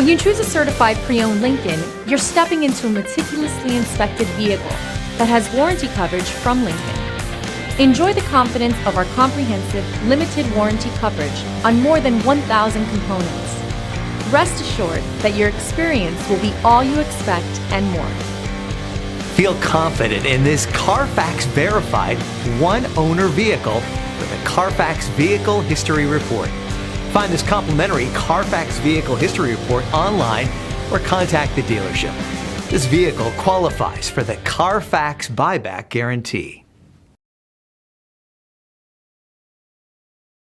When you choose a certified pre-owned Lincoln, you're stepping into a meticulously inspected vehicle that has warranty coverage from Lincoln. Enjoy the confidence of our comprehensive, limited warranty coverage on more than 1,000 components. Rest assured that your experience will be all you expect and more. Feel confident in this Carfax verified one-owner vehicle with a Carfax Vehicle History Report. Find this complimentary Carfax Vehicle History Report online or contact the dealership. This vehicle qualifies for the Carfax Buyback Guarantee.